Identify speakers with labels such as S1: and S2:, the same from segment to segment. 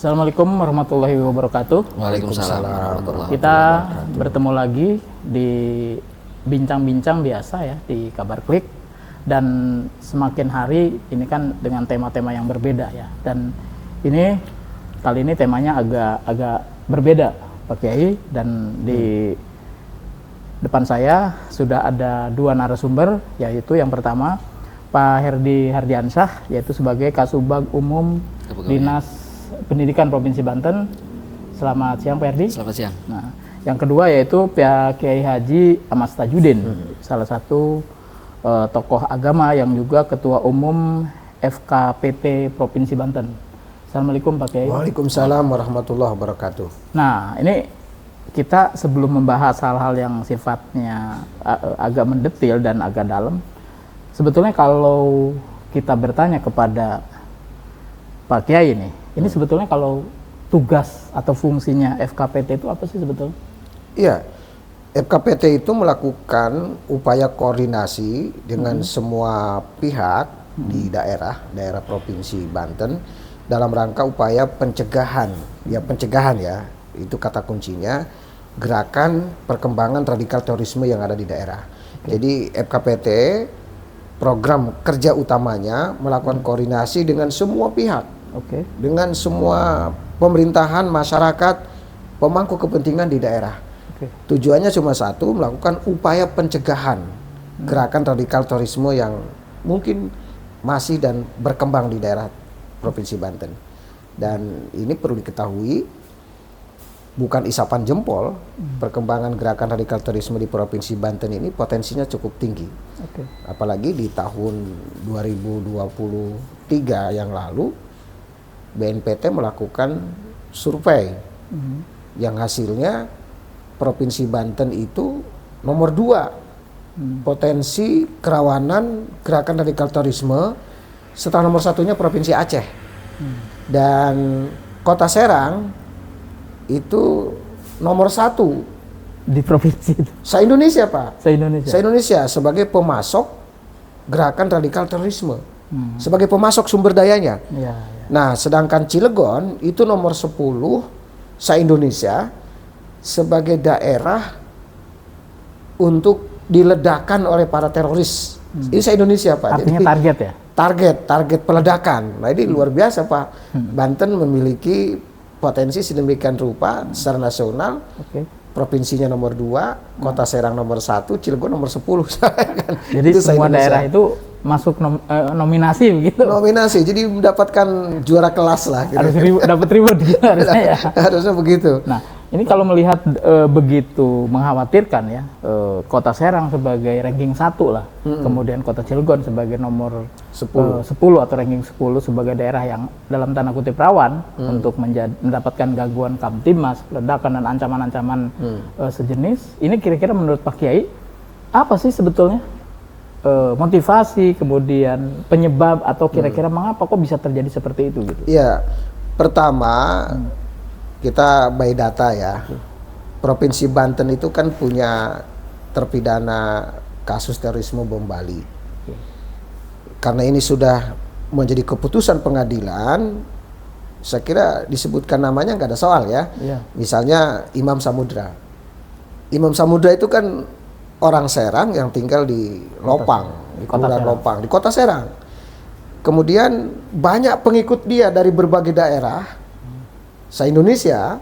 S1: Assalamualaikum warahmatullahi wabarakatuh.
S2: Waalaikumsalam warahmatullahi
S1: Kita
S2: wabarakatuh.
S1: bertemu lagi di bincang-bincang biasa ya di Kabar Klik, dan semakin hari ini kan dengan tema-tema yang berbeda ya. Dan ini kali ini temanya agak berbeda Pak Kiai, dan di depan saya sudah ada dua narasumber, yaitu yang pertama Pak Herdi Hardiansyah, yaitu sebagai Kasubag Umum Dinas Pendidikan Provinsi Banten. Selamat siang Pak Herdi.
S2: Selamat siang.
S1: Nah, yang kedua yaitu Pak Kiai Haji Ahmad Tajudin, salah satu tokoh agama yang juga Ketua Umum FKPT Provinsi Banten. Assalamualaikum Pak Kiai.
S3: Waalaikumsalam warahmatullahi wabarakatuh.
S1: Nah, ini kita sebelum membahas hal-hal yang sifatnya agak mendetil dan agak dalam, sebetulnya kalau kita bertanya kepada Pak Kiai ini sebetulnya kalau tugas atau fungsinya FKPT itu apa sih sebetulnya?
S3: Iya, FKPT itu melakukan upaya koordinasi dengan semua pihak di daerah Provinsi Banten dalam rangka upaya pencegahan ya, itu kata kuncinya, gerakan perkembangan radikal terorisme yang ada di daerah. Jadi FKPT program kerja utamanya melakukan koordinasi dengan semua pihak. Dengan semua pemerintahan, masyarakat, pemangku kepentingan di daerah. Tujuannya cuma satu, melakukan upaya pencegahan gerakan radikal terorisme yang mungkin masih dan berkembang di daerah Provinsi Banten. Dan ini perlu diketahui, bukan isapan jempol, perkembangan gerakan radikal terorisme di Provinsi Banten ini potensinya cukup tinggi. Apalagi di tahun 2023 yang lalu, BNPT melakukan survei yang hasilnya Provinsi Banten itu nomor 2 potensi kerawanan gerakan radikal terorisme, setelah nomor 1-nya Provinsi Aceh. Dan Kota Serang itu nomor 1
S1: Di provinsi itu?
S3: Se-Indonesia Pak.
S1: Se-Indonesia
S3: sebagai pemasok gerakan radikal terorisme, sebagai pemasok sumber dayanya. Nah, sedangkan Cilegon itu nomor 10 se-Indonesia sebagai daerah untuk diledakkan oleh para teroris. Ini se-Indonesia Pak.
S1: Artinya
S3: jadi,
S1: target ya?
S3: Target peledakan. Nah, ini luar biasa Pak. Banten memiliki potensi sedemikian rupa secara nasional. Provinsinya nomor 2, Kota Serang nomor 1, Cilegon nomor 10.
S1: Jadi itu semua daerah itu masuk nominasi begitu?
S3: Nominasi, jadi mendapatkan juara kelas lah. Gitu.
S1: Harus dapat reward gitu harusnya ya?
S3: Harusnya begitu.
S1: Nah, ini kalau melihat begitu mengkhawatirkan ya, Kota Serang sebagai ranking 1 lah, kemudian Kota Cilegon sebagai nomor 10 atau ranking 10 sebagai daerah yang dalam tanda kutip rawan untuk mendapatkan gangguan Kamtibmas, ledakan dan ancaman-ancaman sejenis. Ini kira-kira menurut Pak Kiai, apa sih sebetulnya motivasi, kemudian penyebab, atau kira-kira mengapa kok bisa terjadi seperti itu gitu?
S3: Ya, pertama kita by data ya. Provinsi Banten itu kan punya terpidana kasus terorisme bom Bali. Karena ini sudah menjadi keputusan pengadilan, saya kira disebutkan namanya nggak ada soal ya. Misalnya Imam Samudra. Imam Samudra itu kan orang Serang yang tinggal di Lopang, di Kelurahan Lopang, di Kota Serang. Kemudian banyak pengikut dia dari berbagai daerah se-Indonesia,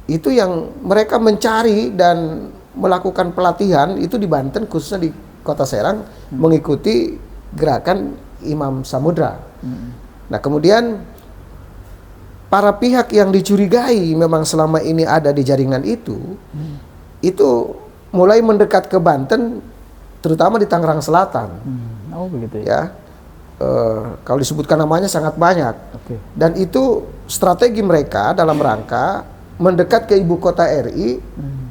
S3: itu yang mereka mencari dan melakukan pelatihan itu di Banten, khususnya di Kota Serang, mengikuti gerakan Imam Samudra. Nah, kemudian para pihak yang dicurigai memang selama ini ada di jaringan itu mulai mendekat ke Banten, terutama di Tangerang Selatan.
S1: Oh begitu
S3: ya. Kalau disebutkan namanya sangat banyak. Dan itu strategi mereka dalam rangka mendekat ke ibu kota RI,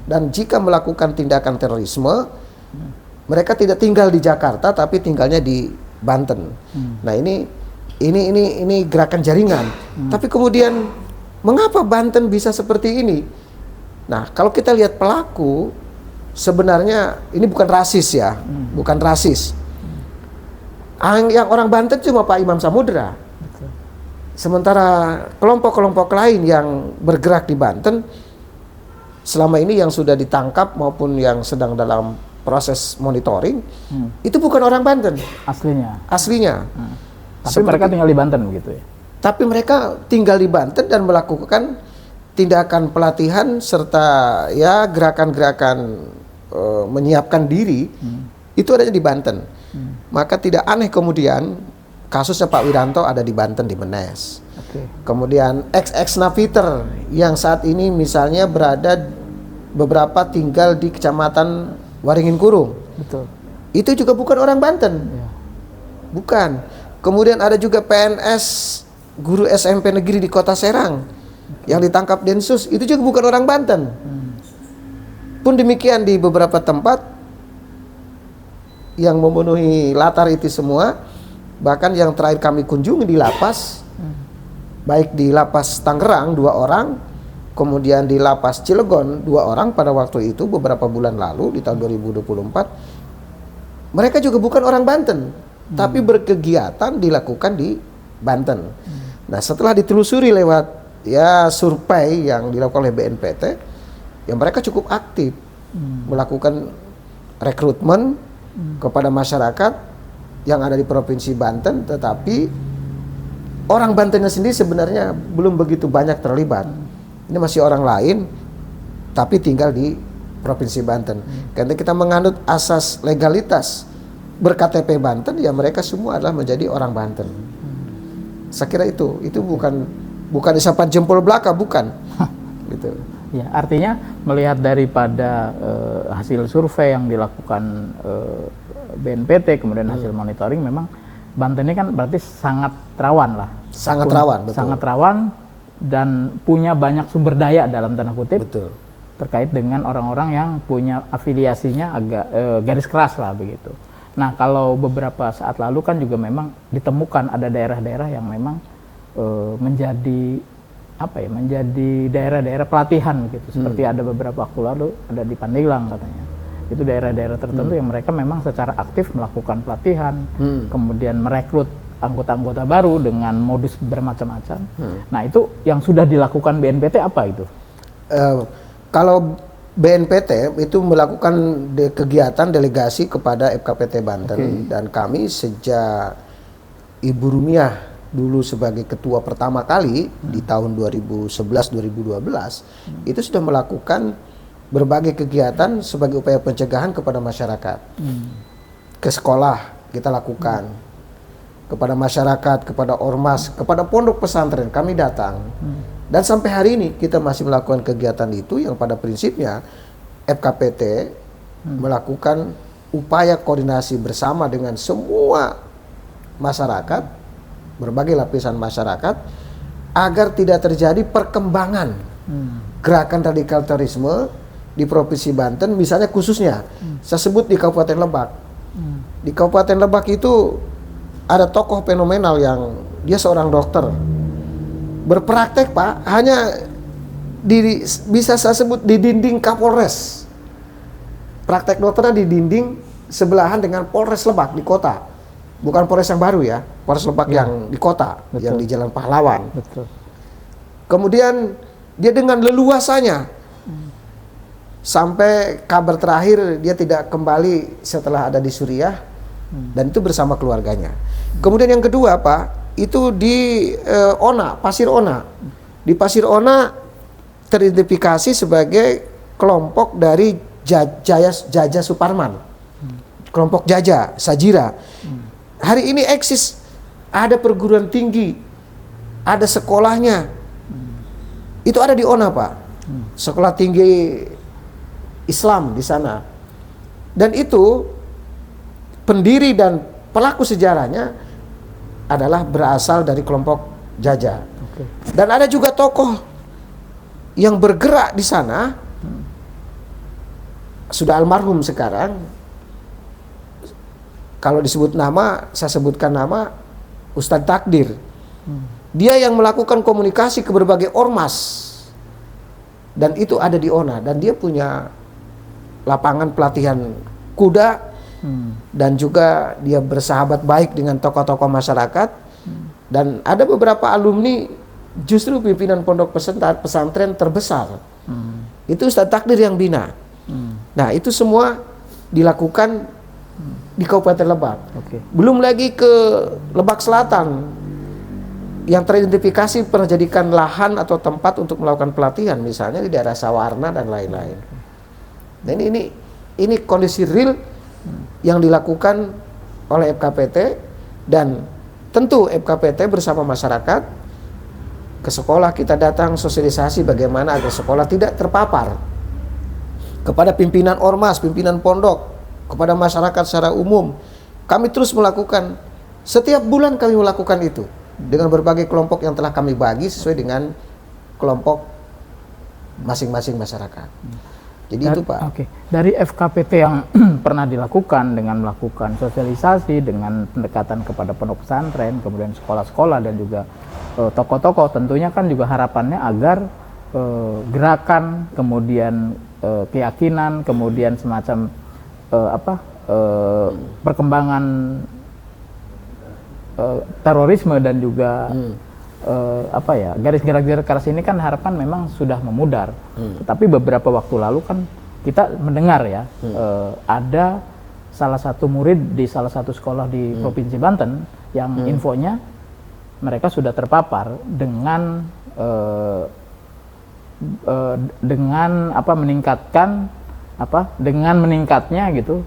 S3: dan jika melakukan tindakan terorisme, mereka tidak tinggal di Jakarta tapi tinggalnya di Banten. Nah, ini gerakan jaringan. Tapi kemudian mengapa Banten bisa seperti ini? Nah, kalau kita lihat pelaku, sebenarnya ini bukan rasis ya, bukan rasis. Yang orang Banten cuma Pak Imam Samudra. Sementara kelompok-kelompok lain yang bergerak di Banten selama ini yang sudah ditangkap maupun yang sedang dalam proses monitoring itu bukan orang Banten aslinya.
S1: Tapi mereka tinggal di Banten begitu ya.
S3: Tapi mereka tinggal di Banten dan melakukan tindakan pelatihan serta ya gerakan-gerakan menyiapkan diri itu adanya di Banten. Maka tidak aneh kemudian kasusnya Pak Wiranto ada di Banten di Menes. Kemudian ex Napiter yang saat ini misalnya berada beberapa tinggal di Kecamatan Waringin Kurung.
S1: Betul.
S3: Itu juga bukan orang Banten.
S1: Ya.
S3: Bukan. Kemudian ada juga PNS guru SMP negeri di Kota Serang yang ditangkap Densus, itu juga bukan orang Banten. Pun demikian di beberapa tempat yang memenuhi latar itu semua. Bahkan yang terakhir kami kunjungi di lapas, baik di lapas Tangerang 2 orang, kemudian di lapas Cilegon 2 orang pada waktu itu beberapa bulan lalu di tahun 2024. Mereka juga bukan orang Banten, tapi berkegiatan dilakukan di Banten. Nah, setelah ditelusuri lewat ya survei yang dilakukan oleh BNPT, ya mereka cukup aktif melakukan rekrutmen kepada masyarakat yang ada di Provinsi Banten, tetapi orang Bantennya sendiri sebenarnya belum begitu banyak terlibat. Ini masih orang lain, tapi tinggal di Provinsi Banten. Karena kita menganut asas legalitas ber-KTP Banten, ya mereka semua adalah menjadi orang Banten. Saya kira itu bukan isapan jempol belaka, bukan. Gitu.
S1: Ya, artinya melihat daripada hasil survei yang dilakukan BNPT, kemudian hasil monitoring, memang Banten ini kan berarti sangat rawan lah.
S3: Sangat rawan, betul.
S1: Sangat rawan dan punya banyak sumber daya dalam tanda kutip.
S3: Betul.
S1: Terkait dengan orang-orang yang punya afiliasinya agak garis keras lah begitu. Nah, kalau beberapa saat lalu kan juga memang ditemukan ada daerah-daerah yang memang menjadi daerah-daerah pelatihan gitu. Seperti ada beberapa waktu lalu ada di Pandeglang katanya. Itu daerah-daerah tertentu yang mereka memang secara aktif melakukan pelatihan, kemudian merekrut anggota-anggota baru dengan modus bermacam-macam. Nah, itu yang sudah dilakukan BNPT apa itu?
S3: Kalau BNPT itu melakukan kegiatan delegasi kepada FKPT Banten, dan kami sejak Ibu Rumiah dulu sebagai ketua pertama kali di tahun 2011-2012 itu sudah melakukan berbagai kegiatan sebagai upaya pencegahan kepada masyarakat. Ke sekolah kita lakukan, kepada masyarakat, kepada ormas, kepada pondok pesantren kami datang. Dan sampai hari ini kita masih melakukan kegiatan itu yang pada prinsipnya FKPT melakukan upaya koordinasi bersama dengan semua masyarakat, berbagai lapisan masyarakat, agar tidak terjadi perkembangan gerakan radikal terorisme di Provinsi Banten, misalnya khususnya saya sebut di Kabupaten Lebak. Di Kabupaten Lebak itu ada tokoh fenomenal yang dia seorang dokter, berpraktek Pak, hanya bisa saya sebut di dinding Kapolres. Praktek dokternya di dinding sebelahan dengan Polres Lebak di kota. Bukan Polres yang baru ya, Polres Lebak yang di kota, yang di Jalan Pahlawan.
S1: Betul.
S3: Kemudian dia dengan leluasanya sampai kabar terakhir dia tidak kembali setelah ada di Suriah, dan itu bersama keluarganya. Kemudian yang kedua Pak, itu di Pasir Ona. Di Pasir Ona teridentifikasi sebagai kelompok dari Jaja Suparman. Kelompok Jaja, Sajira. Hari ini eksis, ada perguruan tinggi, ada sekolahnya. Itu ada di Ona Pak. Sekolah tinggi Islam di sana. Dan itu pendiri dan pelaku sejarahnya adalah berasal dari kelompok Jaja. Dan ada juga tokoh yang bergerak di sana, sudah almarhum sekarang. Kalau disebut nama, saya sebutkan nama Ustadz Takdir. Dia yang melakukan komunikasi ke berbagai ormas, dan itu ada di Ona. Dan dia punya lapangan pelatihan kuda, dan juga dia bersahabat baik dengan tokoh-tokoh masyarakat. Dan ada beberapa alumni justru pimpinan pondok pesantren terbesar. Itu Ustadz Takdir yang bina. Nah, itu semua dilakukan di Kabupaten Lebak. Belum lagi ke Lebak Selatan yang teridentifikasi pernah jadikan lahan atau tempat untuk melakukan pelatihan, misalnya di daerah Sawarna dan lain-lain. Nah, ini kondisi real yang dilakukan oleh FKPT, dan tentu FKPT bersama masyarakat ke sekolah kita datang sosialisasi bagaimana agar sekolah tidak terpapar, kepada pimpinan ormas, pimpinan pondok, kepada masyarakat secara umum. Kami terus melakukan, setiap bulan kami melakukan itu dengan berbagai kelompok yang telah kami bagi sesuai dengan kelompok masing-masing masyarakat. Jadi itu Pak.
S1: Dari FKPT yang pernah dilakukan dengan melakukan sosialisasi, dengan pendekatan kepada pondok pesantren, kemudian sekolah-sekolah dan juga tokoh-tokoh, tentunya kan juga harapannya agar gerakan, kemudian keyakinan, kemudian semacam perkembangan terorisme dan juga garis-garis keras ini kan harapan memang sudah memudar. Tetapi beberapa waktu lalu kan kita mendengar ya ada salah satu murid di salah satu sekolah di Provinsi Banten yang infonya mereka sudah terpapar dengan meningkatnya gitu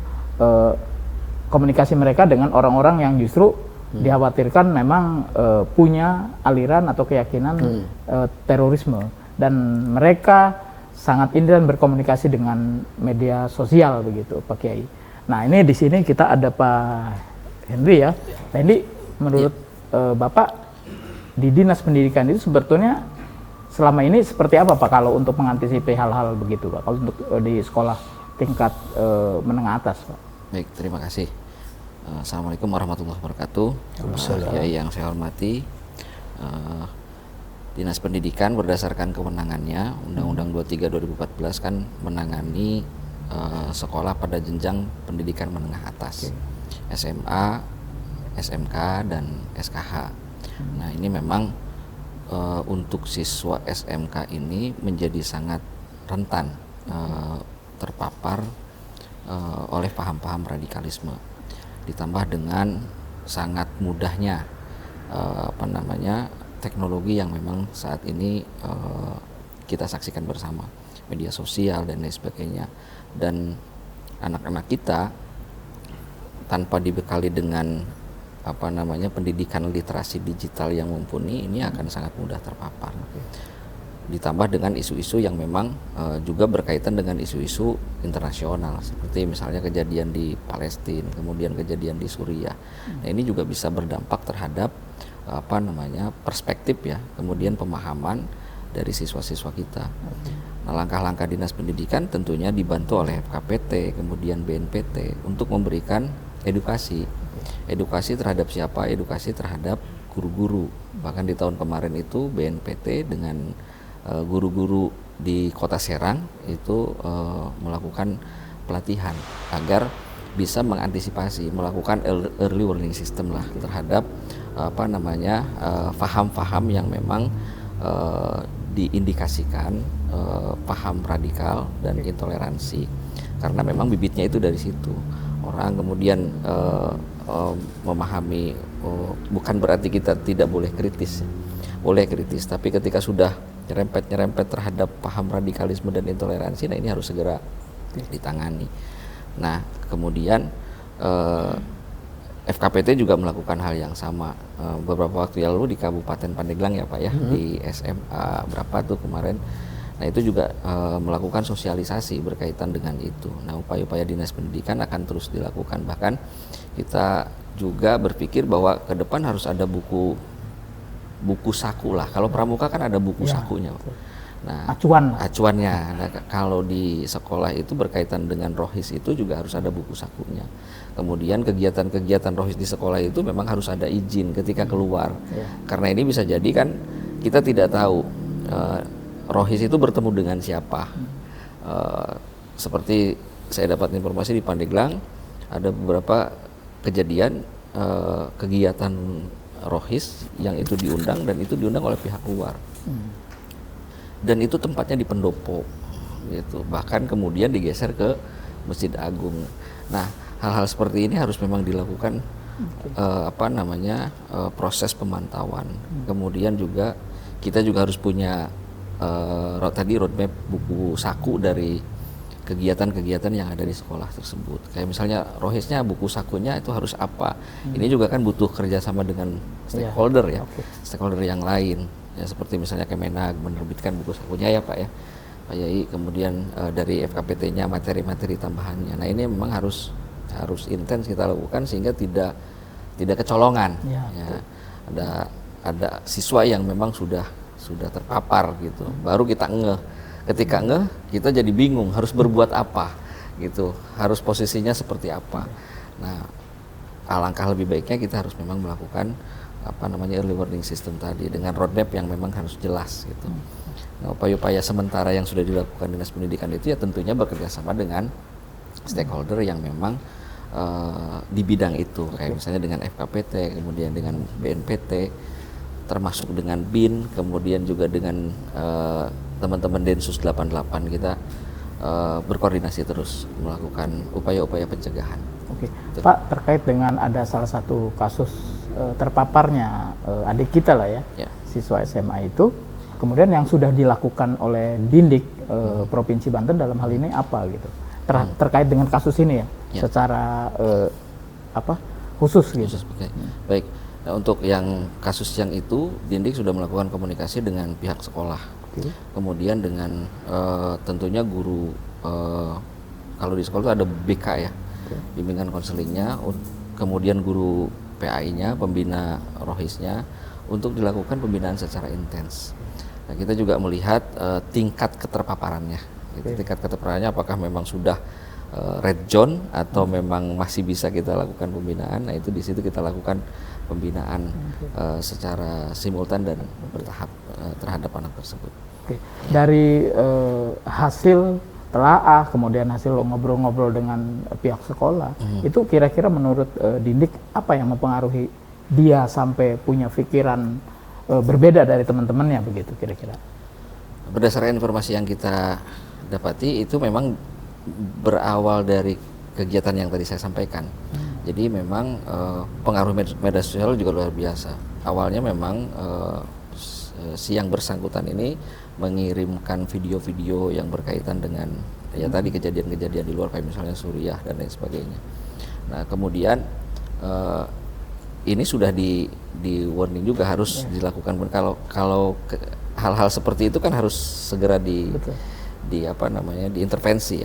S1: komunikasi mereka dengan orang-orang yang justru dikhawatirkan memang punya aliran atau keyakinan terorisme, dan mereka sangat intens berkomunikasi dengan media sosial begitu Pak Kiai. Nah, ini di sini kita ada Pak Henry ya. Pak Henry, menurut Bapak di Dinas Pendidikan itu sebetulnya selama ini seperti apa Pak kalau untuk mengantisipasi hal-hal begitu Pak, kalau untuk di sekolah tingkat menengah atas Pak?
S2: Baik, terima kasih. Assalamualaikum warahmatullahi wabarakatuh. Kiai yang saya hormati, Dinas Pendidikan berdasarkan kewenangannya Undang-Undang 23 2014 kan menangani sekolah pada jenjang pendidikan menengah atas, SMA, SMK dan SKH. Nah, ini memang untuk siswa SMK ini menjadi sangat rentan terpapar oleh paham-paham radikalisme, ditambah dengan sangat mudahnya teknologi yang memang saat ini kita saksikan bersama, media sosial dan lain sebagainya. Dan anak-anak kita tanpa dibekali dengan pendidikan literasi digital yang mumpuni, ini akan sangat mudah terpapar. Ditambah dengan isu-isu yang memang juga berkaitan dengan isu-isu internasional, seperti misalnya kejadian di Palestina, kemudian kejadian di Suriah. Nah, ini juga bisa berdampak terhadap perspektif ya, kemudian pemahaman dari siswa-siswa kita. Nah, langkah-langkah Dinas Pendidikan tentunya dibantu oleh FKPT, kemudian BNPT untuk memberikan edukasi terhadap siapa? Edukasi terhadap guru-guru. Bahkan di tahun kemarin itu BNPT dengan guru-guru di Kota Serang itu melakukan pelatihan agar bisa mengantisipasi, melakukan early warning system lah terhadap paham-paham yang memang diindikasikan paham radikal dan intoleransi, karena memang bibitnya itu dari situ. Orang kemudian memahami, bukan berarti kita tidak boleh kritis, boleh kritis, tapi ketika sudah nyerempet terhadap paham radikalisme dan intoleransi, nah ini harus segera ditangani. Nah, kemudian FKPT juga melakukan hal yang sama. Beberapa waktu yang lalu di Kabupaten Pandeglang ya Pak ya, di SMA berapa tuh kemarin. Nah, itu juga melakukan sosialisasi berkaitan dengan itu. Nah, upaya-upaya Dinas Pendidikan akan terus dilakukan. Bahkan kita juga berpikir bahwa ke depan harus ada buku saku lah. Kalau pramuka kan ada buku sakunya. Nah, acuannya. Nah, kalau di sekolah itu berkaitan dengan rohis itu juga harus ada buku sakunya. Kemudian kegiatan-kegiatan rohis di sekolah itu memang harus ada izin ketika keluar. Karena ini bisa jadi kan kita tidak tahu rohis itu bertemu dengan siapa. Seperti saya dapat informasi di Pandeglang ada beberapa kejadian kegiatan rohis yang itu diundang dan itu diundang oleh pihak luar. Dan itu tempatnya di pendopo gitu. Bahkan kemudian digeser ke Masjid Agung. Nah, hal-hal seperti ini harus memang dilakukan proses pemantauan. Kemudian juga kita juga harus punya tadi roadmap buku saku dari kegiatan-kegiatan yang ada di sekolah tersebut. Kayak misalnya rohisnya buku sakunya itu harus apa. Ini juga kan butuh kerjasama dengan stakeholder ya, stakeholder yang lain. Ya seperti misalnya Kemenag menerbitkan buku sakunya ya Pak ya, Pak Yai. Kemudian dari FKPT-nya materi-materi tambahannya. Nah ini memang harus intens kita lakukan sehingga tidak kecolongan. Ya, ada siswa yang memang sudah terpapar gitu. Baru kita ngeh. Ketika ngeh, kita jadi bingung harus berbuat apa gitu. Harus posisinya seperti apa. Nah, alangkah lebih baiknya kita harus memang melakukan early warning system tadi dengan roadmap yang memang harus jelas gitu. Nah, upaya-upaya sementara yang sudah dilakukan Dinas Pendidikan itu ya tentunya bekerja sama dengan stakeholder yang memang di bidang itu, kayak misalnya dengan FKPT, kemudian dengan BNPT, termasuk dengan BIN, kemudian juga dengan teman-teman Densus 88 kita berkoordinasi terus melakukan upaya-upaya pencegahan.
S1: Oke, Pak, terkait dengan ada salah satu kasus terpaparnya adik kita lah ya, siswa SMA itu, kemudian yang sudah dilakukan oleh Dindik Provinsi Banten dalam hal ini apa gitu, terkait dengan kasus ini ya, secara khusus gitu.
S2: Baik. Nah, untuk yang kasus yang itu, Dindik sudah melakukan komunikasi dengan pihak sekolah. Kemudian dengan tentunya guru, kalau di sekolah itu ada BK ya, bimbingan konselingnya, kemudian guru PAI-nya, pembina rohisnya, untuk dilakukan pembinaan secara intens. Nah, kita juga melihat tingkat keterpaparannya. Tingkat keterpaparannya apakah memang sudah red zone atau memang masih bisa kita lakukan pembinaan. Nah, itu di situ kita lakukan pembinaan secara simultan dan bertahap terhadap anak tersebut.
S1: Oke. Dari hasil telaah, kemudian hasil ngobrol-ngobrol dengan pihak sekolah, itu kira-kira menurut Dindik apa yang mempengaruhi dia sampai punya pikiran berbeda dari teman-temannya begitu kira-kira?
S2: Berdasarkan informasi yang kita dapati itu memang berawal dari kegiatan yang tadi saya sampaikan. Jadi memang pengaruh media sosial juga luar biasa. Awalnya memang si yang bersangkutan ini mengirimkan video-video yang berkaitan dengan tadi kejadian-kejadian di luar kayak misalnya Suriah dan lain sebagainya. Nah kemudian ini sudah di warning juga harus dilakukan. Kalau hal-hal seperti itu kan harus segera diintervensi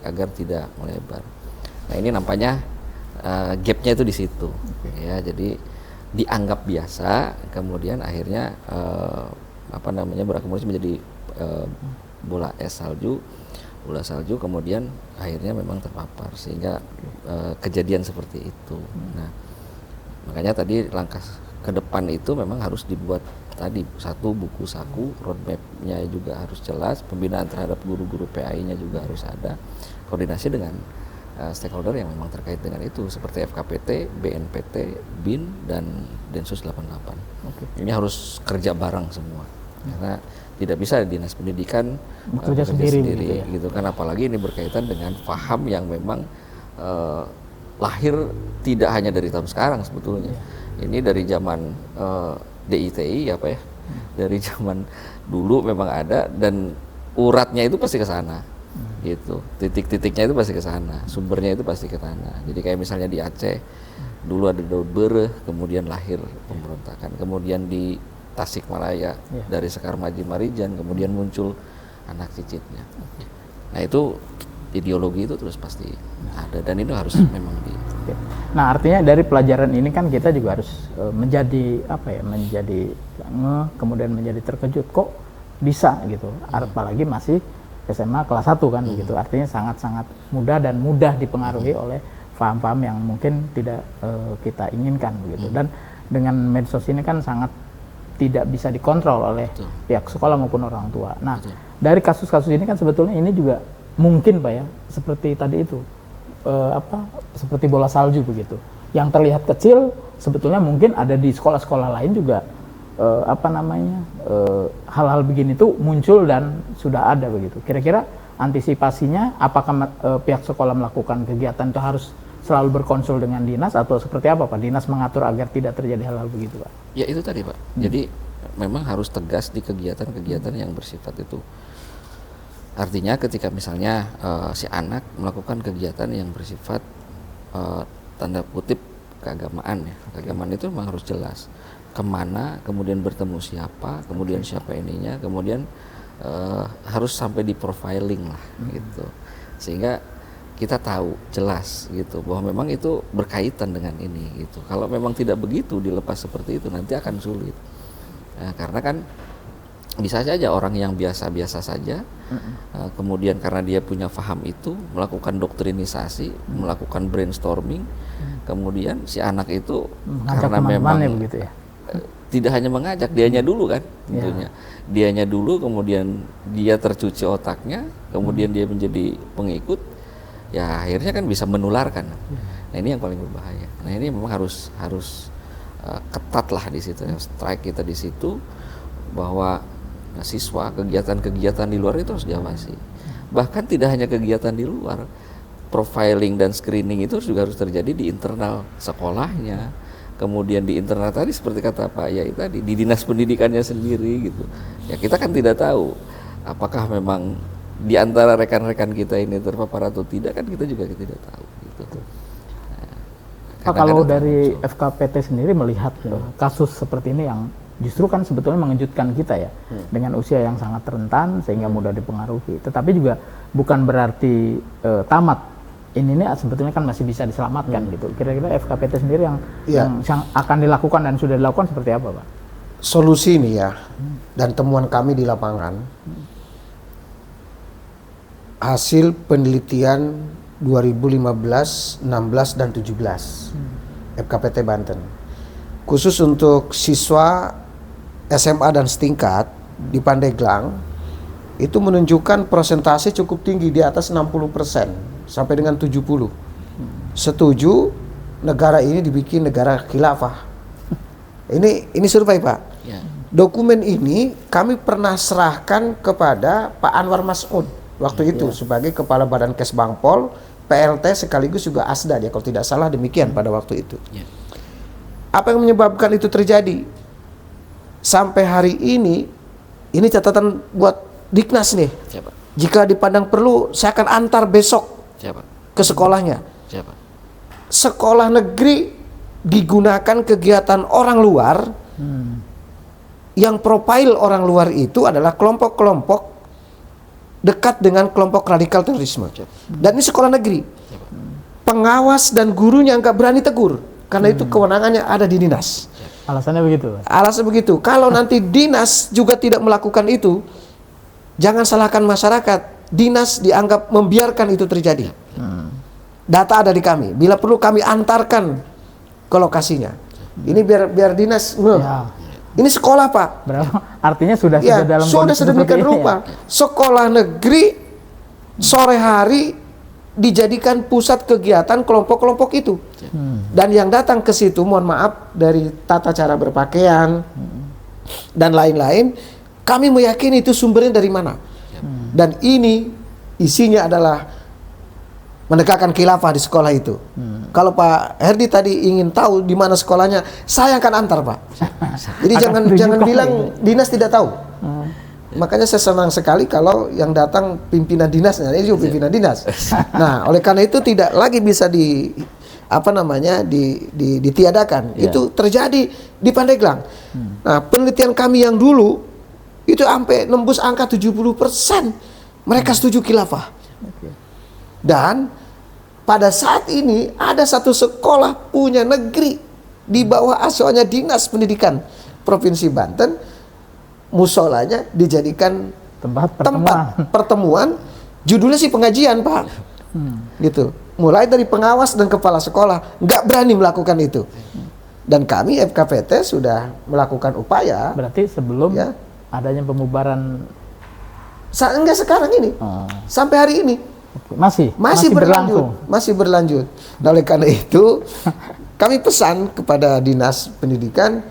S2: agar tidak melebar. Nah ini nampaknya gapnya itu di situ. Ya jadi dianggap biasa, kemudian akhirnya berakumulasi menjadi bola salju, kemudian akhirnya memang terpapar sehingga kejadian seperti itu. Nah makanya tadi langkah ke depan itu memang harus dibuat tadi satu buku saku, roadmap-nya juga harus jelas, pembinaan terhadap guru-guru PAI-nya juga harus ada, koordinasi dengan stakeholder yang memang terkait dengan itu seperti FKPT, BNPT, BIN dan Densus 88. Ini harus kerja bareng semua. Karena tidak bisa Dinas Pendidikan bekerja sendiri gitu kan, apalagi ini berkaitan dengan paham yang memang lahir tidak hanya dari tahun sekarang sebetulnya. Ini dari zaman DITI dari zaman dulu memang ada dan uratnya itu pasti ke sana. Gitu. Titik-titiknya itu pasti ke sana, sumbernya itu pasti ke sana. Jadi kayak misalnya di Aceh dulu ada Daud Bereh, kemudian lahir pemberontakan. Kemudian di Tasikmalaya dari Sekar Maji Marijan, kemudian muncul anak cicitnya. Nah itu ideologi itu terus pasti ada dan itu harus memang di.
S1: Nah artinya dari pelajaran ini kan kita juga harus menjadi kemudian menjadi terkejut kok bisa gitu, apalagi masih SMA kelas 1 kan begitu. Artinya sangat-sangat mudah dan mudah dipengaruhi oleh paham-paham yang mungkin tidak kita inginkan begitu. Dan dengan medsos ini kan sangat tidak bisa dikontrol oleh pihak sekolah maupun orang tua. Nah, dari kasus-kasus ini kan sebetulnya ini juga mungkin Pak ya, seperti tadi itu seperti bola salju begitu. yang terlihat kecil sebetulnya mungkin ada di sekolah-sekolah lain juga hal-hal begini tuh muncul dan sudah ada begitu. Kira-kira antisipasinya apakah pihak sekolah melakukan kegiatan itu harus selalu berkonsul dengan dinas atau seperti apa Pak? Dinas mengatur agar tidak terjadi hal-hal begitu Pak?
S2: Ya itu tadi Pak. Jadi memang harus tegas di kegiatan-kegiatan yang bersifat itu. Artinya ketika misalnya si anak melakukan kegiatan yang bersifat tanda kutip keagamaan ya. Keagamaan itu memang harus jelas. Kemana, kemudian bertemu siapa, kemudian siapa ininya, kemudian harus sampai di profiling lah gitu. Sehingga kita tahu jelas gitu bahwa memang itu berkaitan dengan ini gitu. Kalau memang tidak begitu dilepas seperti itu nanti akan sulit. Nah, karena kan bisa saja orang yang biasa-biasa saja kemudian karena dia punya paham itu melakukan doktrinisasi, melakukan brainstorming, kemudian si anak itu karena memang
S1: begitu ya.
S2: Tidak hanya mengajak, dianya dulu kan tentunya. Dianya dulu, kemudian dia tercuci otaknya, kemudian dia menjadi pengikut, ya akhirnya kan bisa menularkan. Nah ini yang paling berbahaya. Nah ini memang harus ketat lah di situ, strike kita di situ bahwa siswa kegiatan-kegiatan di luar itu harus diawasi. Bahkan tidak hanya kegiatan di luar, profiling dan screening itu juga harus terjadi di internal sekolahnya. Kemudian di internal tadi seperti kata Pak Yai tadi di dinas pendidikannya sendiri gitu. Ya kita kan tidak tahu apakah memang di antara rekan-rekan kita ini terpapar atau tidak kan kita juga tidak tahu gitu.
S1: Nah, kalau dari FKPT sendiri melihat kasus seperti ini yang justru kan sebetulnya mengejutkan kita ya dengan usia yang sangat rentan sehingga mudah dipengaruhi. Tetapi juga bukan berarti tamat. Ini sebetulnya kan masih bisa diselamatkan gitu. Kira-kira FKPT sendiri yang akan dilakukan dan sudah dilakukan seperti apa Pak?
S3: Solusi ini ya, dan temuan kami di lapangan, hasil penelitian 2015, 16, dan 17 FKPT Banten. Khusus untuk siswa SMA dan setingkat di Pandeglang, itu menunjukkan persentase cukup tinggi di atas 60%. Sampai dengan 70 setuju negara ini dibikin negara khilafah. Ini survei Pak. Dokumen ini kami pernah serahkan kepada Pak Anwar Mas'ud waktu itu sebagai Kepala Badan Kesbangpol, PLT sekaligus juga Asda ya kalau tidak salah demikian pada waktu itu. Apa yang menyebabkan itu terjadi? Sampai hari ini catatan buat Diknas nih. Jika dipandang perlu saya akan antar besok ke sekolahnya. Sekolah negeri digunakan kegiatan orang luar yang profil orang luar itu adalah kelompok-kelompok dekat dengan kelompok radikal terorisme. Dan ini sekolah negeri. Pengawas dan gurunya nggak berani tegur karena itu kewenangannya ada di dinas.
S1: Alasannya begitu?
S3: Alasannya begitu. Kalau nanti dinas juga tidak melakukan itu, jangan salahkan masyarakat. Dinas dianggap membiarkan itu terjadi. Data ada di kami. Bila perlu kami antarkan ke lokasinya. Ini biar dinas. Ini sekolah Pak.
S1: Artinya sudah dalam
S3: sudah sedemikian rupa. Ya? Sekolah negeri sore hari dijadikan pusat kegiatan kelompok-kelompok itu. Dan yang datang ke situ, mohon maaf, dari tata cara berpakaian dan lain-lain, kami meyakini itu sumbernya dari mana. Dan ini isinya adalah menegakkan khilafah di sekolah itu. Kalau Pak Herdi tadi ingin tahu di mana sekolahnya, saya akan antar Pak. Jadi jangan bilang dinas tidak tahu. Makanya saya senang sekali kalau yang datang pimpinan dinasnya, ini juga pimpinan dinas. Nah, oleh karena itu tidak lagi bisa ditiadakan. Itu terjadi di Pandeglang. Nah, penelitian kami yang dulu itu sampai nembus angka 70% mereka setuju khilafah. Dan pada saat ini ada satu sekolah punya negeri di bawah asuhannya Dinas Pendidikan Provinsi Banten, musolanya dijadikan tempat pertemuan, judulnya sih pengajian Pak. Gitu. Mulai dari pengawas dan kepala sekolah nggak berani melakukan itu. Dan kami FKPT sudah melakukan upaya.
S1: Berarti sebelum adanya pembubaran
S3: enggak sekarang ini. Sampai hari ini.
S1: Masih berlanjut.
S3: Nah, oleh karena itu kami pesan kepada Dinas Pendidikan,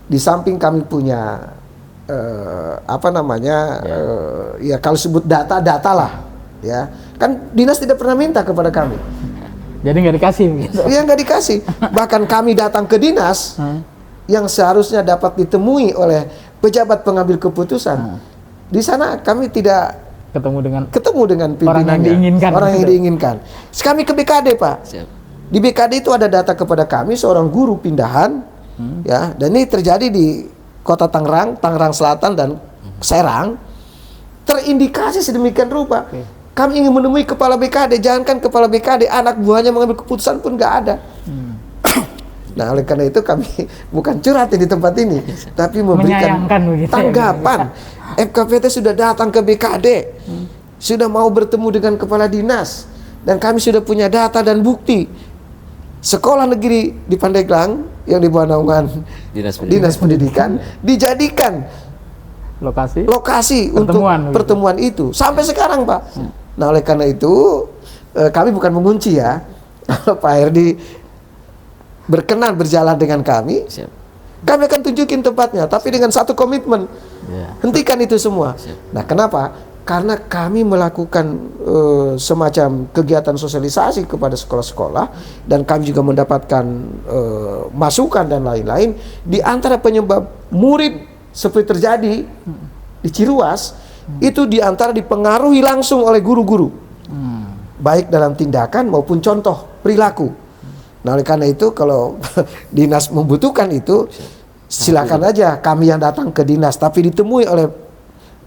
S3: di samping kami punya ya kalau sebut data lah, ya kan dinas tidak pernah minta kepada kami.
S1: Jadi nggak dikasih gitu.
S3: Iya, nggak dikasih. Bahkan kami datang ke dinas yang seharusnya dapat ditemui oleh pejabat pengambil keputusan. Di sana kami tidak
S1: ketemu dengan
S3: pimpinannya, orang yang diinginkan. Kami ke BKD, Pak.
S2: Siap.
S3: Di BKD itu ada data kepada kami seorang guru pindahan, ya, dan ini terjadi di Kota Tangerang, Tangerang Selatan dan Serang, terindikasi sedemikian rupa. Kami ingin menemui kepala BKD, jangankan kepala BKD, anak buahnya mengambil keputusan pun nggak ada. Nah, oleh karena itu kami bukan curhat di tempat ini, tapi memberikan tanggapan. FKPT sudah datang ke BKD, sudah mau bertemu dengan kepala dinas, dan kami sudah punya data dan bukti. Sekolah negeri di Pandeglang yang di bawah naungan Dinas Pendidikan dijadikan lokasi untuk pertemuan itu sampai sekarang, Pak. Nah, oleh karena itu kami bukan mengunci ya. Kalau Pak Herdi berkenan berjalan dengan kami, kami akan tunjukin tempatnya, tapi dengan satu komitmen, hentikan itu semua. Nah, kenapa? Karena kami melakukan semacam kegiatan sosialisasi kepada sekolah-sekolah, dan kami juga mendapatkan masukan dan lain-lain. Di antara penyebab murid seperti terjadi di Ciruas, itu di antara dipengaruhi langsung oleh guru-guru, baik dalam tindakan maupun contoh perilaku. Nah, oleh karena itu kalau dinas membutuhkan itu, silakan aja kami yang datang ke dinas, tapi ditemui oleh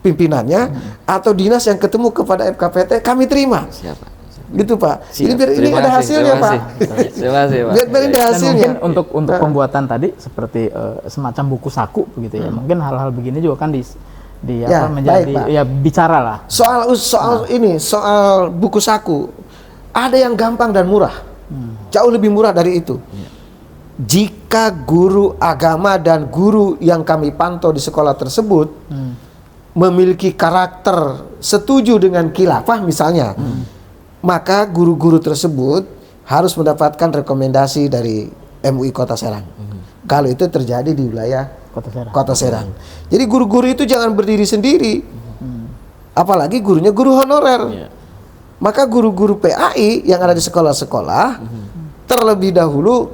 S3: pimpinannya atau dinas yang ketemu kepada FKPT, kami terima. Gitu, Pak. Jadi biar ini ada hasilnya, Pak.
S2: Terima kasih, Pak.
S3: Biar ini ada hasilnya.
S1: Dan mungkin untuk pembuatan tadi seperti semacam buku saku begitu ya. Mungkin hal-hal begini juga kan menjadi baik, ya bicara lah.
S3: Soal buku saku, ada yang gampang dan murah. Jauh lebih murah dari itu. Jika guru agama dan guru yang kami pantau di sekolah tersebut memiliki karakter setuju dengan khilafah misalnya, maka guru-guru tersebut harus mendapatkan rekomendasi dari MUI Kota Serang. Kalau itu terjadi di wilayah Kota Serang. Jadi guru-guru itu jangan berdiri sendiri. Apalagi gurunya guru honorer. Maka guru-guru PAI yang ada di sekolah-sekolah terlebih dahulu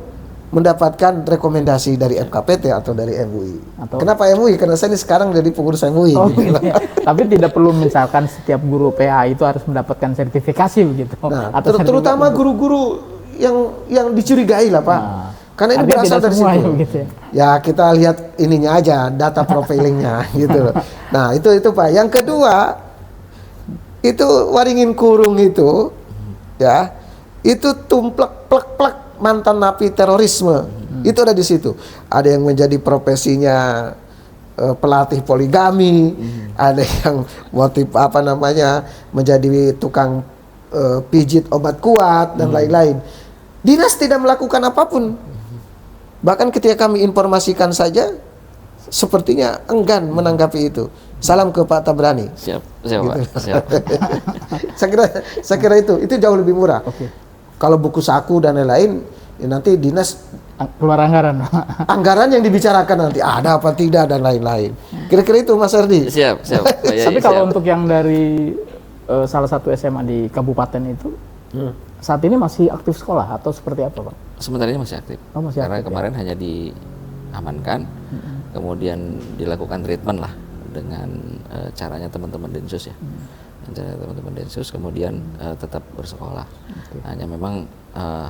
S3: mendapatkan rekomendasi dari FKPT atau dari MUI. Kenapa MUI? Karena saya ini sekarang jadi pengurus MUI.
S1: Tapi tidak perlu misalkan setiap guru PAI itu harus mendapatkan sertifikasi begitu.
S3: Nah, terutama guru-guru yang dicurigai lah, Pak. Karena ini berasal dari situ. Ya, kita lihat ininya aja, data profilingnya gitu. Nah, itu Pak. Yang kedua, itu Waringin Kurung itu, ya, itu tumplek plek mantan napi terorisme. Itu ada di situ. Ada yang menjadi profesinya pelatih poligami, ada yang motif menjadi tukang pijit obat kuat dan lain-lain. Dinas tidak melakukan apapun. Bahkan ketika kami informasikan saja, sepertinya enggan menanggapi itu. Salam ke Pak Tabrani.
S2: Siap,
S3: gitu.
S2: Pak. Siap.
S3: saya kira itu jauh lebih murah. Kalau buku saku dan lain-lain, ya nanti dinas
S1: keluar anggaran.
S3: Anggaran yang dibicarakan nanti ada apa tidak dan lain-lain. Kira-kira itu, Mas Herdi.
S2: Siap.
S1: Tapi kalau untuk yang dari salah satu SMA di kabupaten itu, saat ini masih aktif sekolah atau seperti apa, Pak?
S2: Sementara ini masih aktif. Karena kemarin hanya diamankan, kemudian dilakukan treatment lah dengan caranya teman-teman Densus ya. Cara teman-teman Densus, kemudian tetap bersekolah. Hanya memang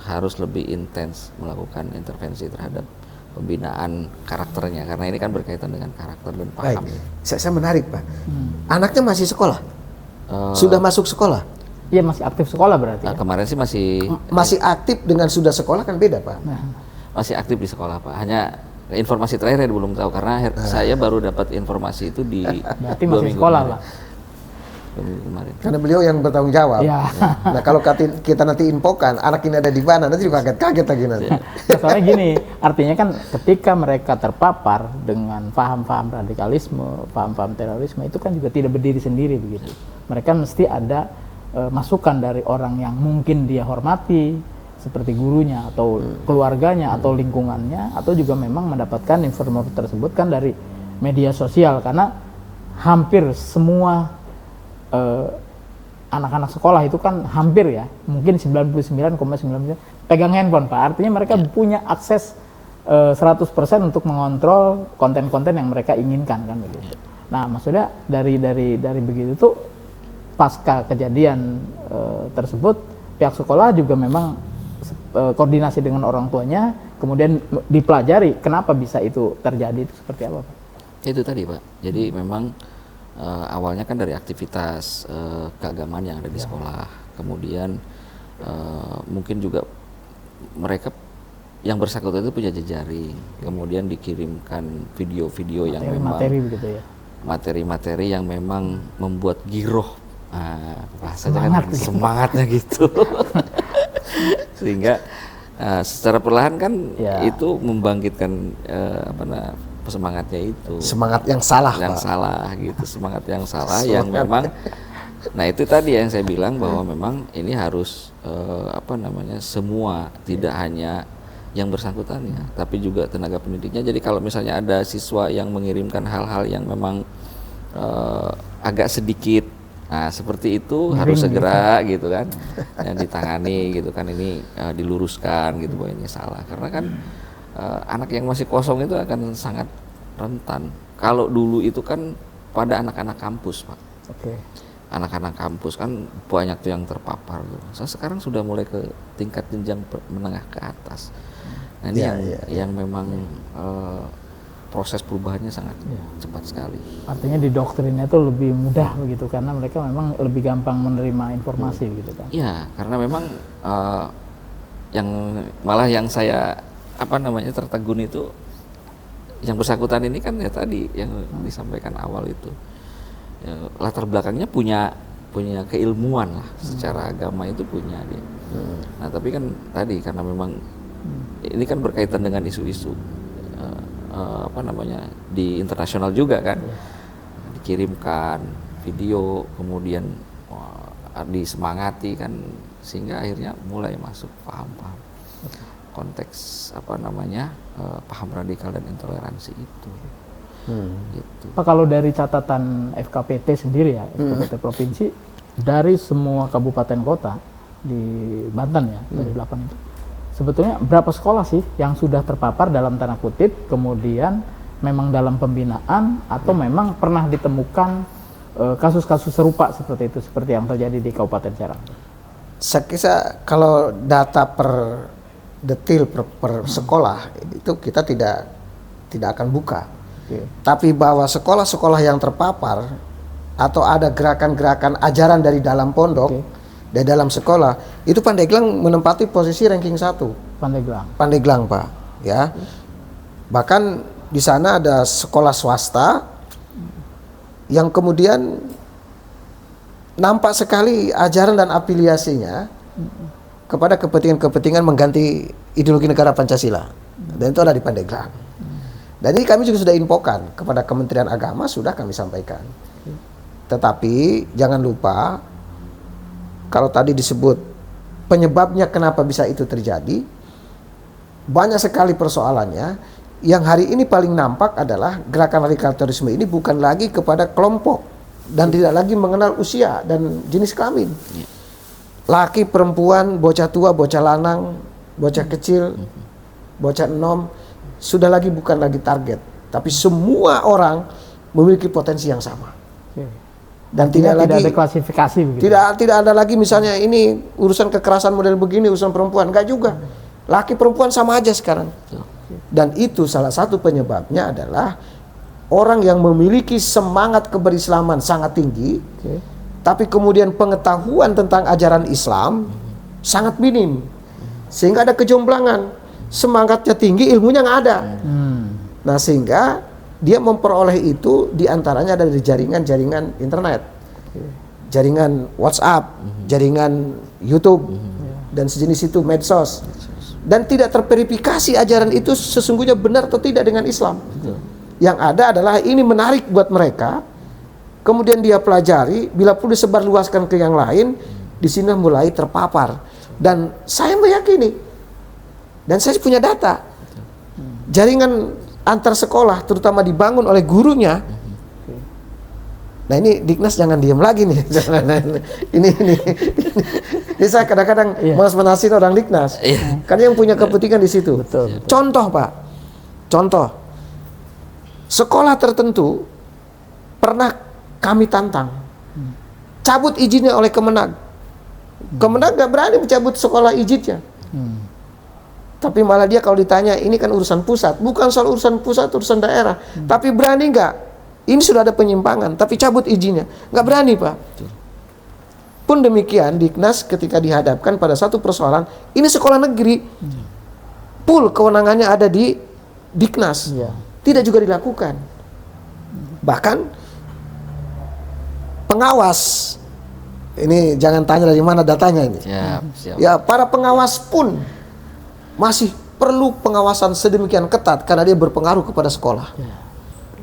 S2: harus lebih intens melakukan intervensi terhadap pembinaan karakternya, karena ini kan berkaitan dengan karakter dan paham.
S3: Saya menarik, Pak. Anaknya masih sekolah? Sudah masuk sekolah?
S1: Iya, masih aktif sekolah berarti.
S2: Kemarin sih
S3: masih aktif dengan sudah sekolah kan beda, Pak.
S2: Masih aktif di sekolah, Pak. Hanya informasi terakhir belum tahu, karena saya baru dapat informasi itu di
S1: berarti masih sekolah, Pak.
S2: Kemarin.
S3: Karena beliau yang bertanggung jawab.
S1: Ya.
S3: Nah, kalau kita nanti infokan anak ini ada di mana, nanti juga kaget lagi nanti.
S1: Soalnya gini, artinya kan ketika mereka terpapar dengan paham-paham radikalisme, paham-paham terorisme, itu kan juga tidak berdiri sendiri begitu. Mereka mesti ada masukan dari orang yang mungkin dia hormati, seperti gurunya atau keluarganya atau lingkungannya, atau juga memang mendapatkan informasi tersebut kan dari media sosial, karena hampir semua anak-anak sekolah itu kan hampir ya, mungkin 99,9% pegang handphone Pak, artinya mereka punya akses 100% untuk mengontrol konten-konten yang mereka inginkan kan begitu. Nah maksudnya dari begitu tuh pasca kejadian tersebut, pihak sekolah juga memang koordinasi dengan orang tuanya, kemudian dipelajari kenapa bisa itu terjadi, itu seperti apa Pak?
S2: Itu tadi Pak, jadi memang awalnya kan dari aktivitas keagamaan yang ada di sekolah, kemudian mungkin juga mereka yang bersangkutan itu punya jejaring, kemudian dikirimkan video-video yang memang materi-materi yang memang membuat giroh, bahasanya kan semangatnya gitu. Sehingga secara perlahan kan itu membangkitkan semangatnya itu. Semangat yang salah, gitu, semangat yang salah yang memang. Nah itu tadi yang saya bilang bahwa memang ini harus semua, tidak hanya yang bersangkutannya, tapi juga tenaga pendidiknya. Jadi kalau misalnya ada siswa yang mengirimkan hal-hal yang memang agak sedikit, nah seperti itu harus segera gitu kan, yang ditangani gitu kan, ini diluruskan gitu bahwa ini salah, karena kan anak yang masih kosong itu akan sangat rentan. Kalau dulu itu kan pada anak-anak kampus Pak, anak-anak kampus kan banyak tuh yang terpapar tuh. Sekarang sudah mulai ke tingkat jenjang menengah ke atas. Nah ini yang memang proses perubahannya sangat cepat sekali. Artinya didoktrinnya itu lebih mudah begitu, karena mereka memang lebih gampang menerima informasi gitu kan. Iya, karena memang yang saya tertegun itu yang bersangkutan ini kan ya tadi yang disampaikan awal itu. Ya, latar belakangnya punya keilmuan lah, secara agama itu punya dia. Nah tapi kan tadi karena memang ini kan berkaitan dengan isu-isu di internasional juga kan, dikirimkan video, kemudian disemangati kan, sehingga akhirnya mulai masuk paham konteks paham radikal dan intoleransi itu. Gitu. Pak, kalau dari catatan FKPT sendiri ya, FKPT provinsi, dari semua kabupaten kota di Banten ya, dari 8 itu, sebetulnya berapa sekolah sih yang sudah terpapar dalam tanda kutip, kemudian memang dalam pembinaan atau memang pernah ditemukan kasus-kasus serupa seperti itu, seperti yang terjadi di Kabupaten Serang?
S3: Saya kira kalau data per detail per sekolah itu kita tidak akan buka. Tapi bahwa sekolah-sekolah yang terpapar atau ada gerakan-gerakan ajaran dari dalam pondok, dari dalam sekolah, itu Pandeglang menempati posisi ranking 1. Pandeglang Pak, ya. Bahkan di sana ada sekolah swasta yang kemudian nampak sekali ajaran dan afiliasinya kepada kepentingan-kepentingan mengganti ideologi negara Pancasila, dan itu ada di Pandeglang. Dan ini kami juga sudah infokan kepada Kementerian Agama, sudah kami sampaikan. Tetapi jangan lupa, kalau tadi disebut penyebabnya kenapa bisa itu terjadi, banyak sekali persoalannya. Yang hari ini paling nampak adalah gerakan radikal terorisme ini bukan lagi kepada kelompok dan tidak lagi mengenal usia dan jenis kelamin. Laki, perempuan, bocah tua, bocah lanang, bocah kecil, bocah enom, sudah lagi bukan lagi target, tapi semua orang memiliki potensi yang sama. Dan tidak ada klasifikasi begitu. Tidak ada lagi misalnya ini urusan kekerasan model begini, urusan perempuan, enggak juga. Laki perempuan sama aja sekarang. Dan itu salah satu penyebabnya adalah orang yang memiliki semangat keberislaman sangat tinggi, tapi kemudian pengetahuan tentang ajaran Islam sangat minim, sehingga ada kejomblangan. Semangatnya tinggi, ilmunya nggak ada. Nah sehingga dia memperoleh itu diantaranya dari jaringan-jaringan internet, jaringan WhatsApp, jaringan YouTube, dan sejenis itu, medsos. Dan tidak terverifikasi ajaran itu sesungguhnya benar atau tidak dengan Islam. Yang ada adalah ini menarik buat mereka, kemudian dia pelajari, bila perlu disebarluaskan ke yang lain, di sini mulai terpapar. Dan saya meyakini, dan saya punya data, jaringan antar sekolah terutama dibangun oleh gurunya. Nah ini Diknas jangan diam lagi nih. Ini saya kadang-kadang malas menasin orang Diknas, karena yang punya kepentingan di situ.
S1: Betul.
S3: Contoh Pak, contoh sekolah tertentu pernah kami tantang, cabut izinnya oleh Kemenag. Kemenag nggak berani mencabut sekolah izinnya. Tapi malah dia kalau ditanya, ini kan urusan pusat, bukan soal urusan pusat, urusan daerah. Tapi berani nggak? Ini sudah ada penyimpangan, tapi cabut izinnya. Nggak berani Pak. Pun demikian Diknas ketika dihadapkan pada satu persoalan, ini sekolah negeri, full kewenangannya ada di Diknas. Tidak juga dilakukan. Bahkan pengawas, ini jangan tanya dari mana datanya ini.
S2: Siap.
S3: Ya, para pengawas pun masih perlu pengawasan sedemikian ketat karena dia berpengaruh kepada sekolah.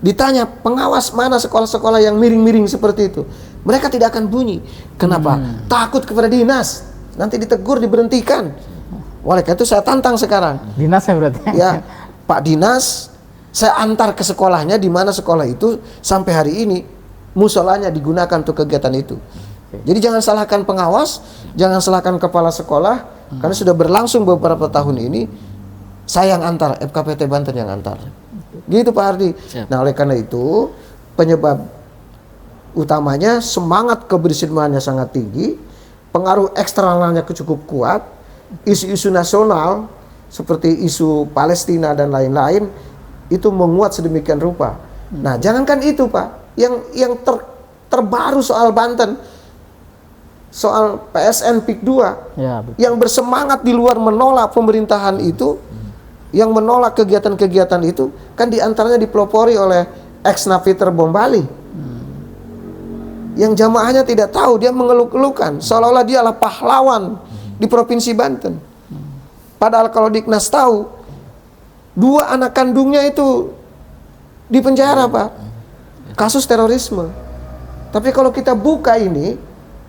S3: Ditanya pengawas mana sekolah-sekolah yang miring-miring seperti itu, mereka tidak akan bunyi. Kenapa? Takut kepada dinas, nanti ditegur, diberhentikan. Oleh karena itu saya tantang sekarang.
S1: Dinas ya berarti?
S3: Ya, Pak Dinas, saya antar ke sekolahnya, di mana sekolah itu sampai hari ini musolanya digunakan untuk kegiatan itu. Jadi jangan salahkan pengawas, jangan salahkan kepala sekolah, karena sudah berlangsung beberapa tahun ini. Saya yang antar, FKPT Banten yang antar. Gitu Pak Hardi. Nah oleh karena itu penyebab utamanya semangat kebersihannya sangat tinggi, pengaruh eksternalnya cukup kuat, isu-isu nasional seperti isu Palestina dan lain-lain itu menguat sedemikian rupa. Nah jangankan itu Pak, yang terbaru soal Banten, soal PSN PIK 2 yang bersemangat di luar menolak pemerintahan itu, yang menolak kegiatan-kegiatan itu, kan diantaranya dipelopori oleh ex-Napiter Bom Bali. Yang jamaahnya tidak tahu, dia mengeluh-elukan seolah-olah dia adalah pahlawan di Provinsi Banten. Padahal kalau Diknas tahu, 2 anak kandungnya itu di penjara Pak, kasus terorisme. Tapi kalau kita buka ini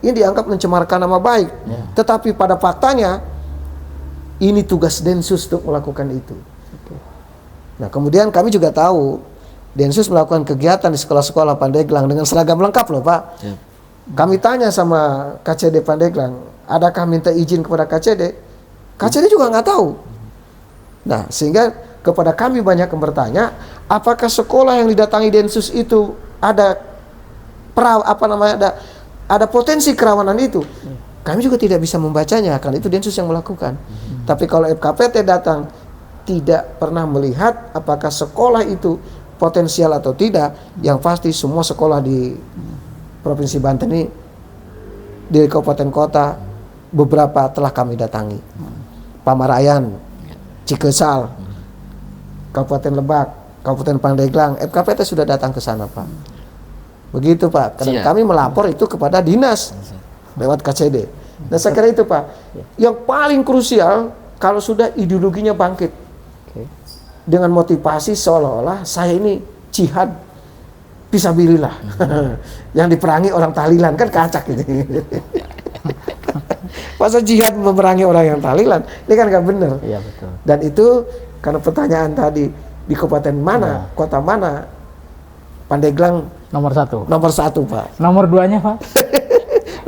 S3: dianggap mencemarkan nama baik. Tetapi pada faktanya ini tugas Densus untuk melakukan itu. Nah kemudian kami juga tahu Densus melakukan kegiatan di sekolah-sekolah Pandeglang dengan seragam lengkap loh Pak. Kami tanya sama KCD Pandeglang, adakah minta izin kepada KCD? KCD juga nggak tahu. Nah sehingga kepada kami banyak yang bertanya, apakah sekolah yang didatangi Densus itu ada ada potensi kerawanan itu? Kami juga tidak bisa membacanya karena itu Densus yang melakukan. Tapi kalau FKPT datang tidak pernah melihat apakah sekolah itu potensial atau tidak, yang pasti semua sekolah di Provinsi Banten ini, di kabupaten kota, beberapa telah kami datangi. Pamarayan, Cikesal, Kabupaten Lebak, Kabupaten Pandeglang, FKPT sudah datang ke sana Pak. Begitu Pak, karena kami melapor itu kepada dinas lewat KCD. Nah saya kira itu Pak, yang paling krusial kalau sudah ideologinya bangkit dengan motivasi seolah-olah saya ini jihad fisabilillah yang diperangi orang tahlilan, kan kacak ini. Masa jihad memerangi orang yang tahlilan, ini kan nggak benar.
S1: Iya betul.
S3: Dan itu karena pertanyaan tadi di kabupaten mana, kota mana, Pandeglang
S1: nomor 1.
S3: Nomor 1 Pak.
S1: Nomor 2-nya Pak?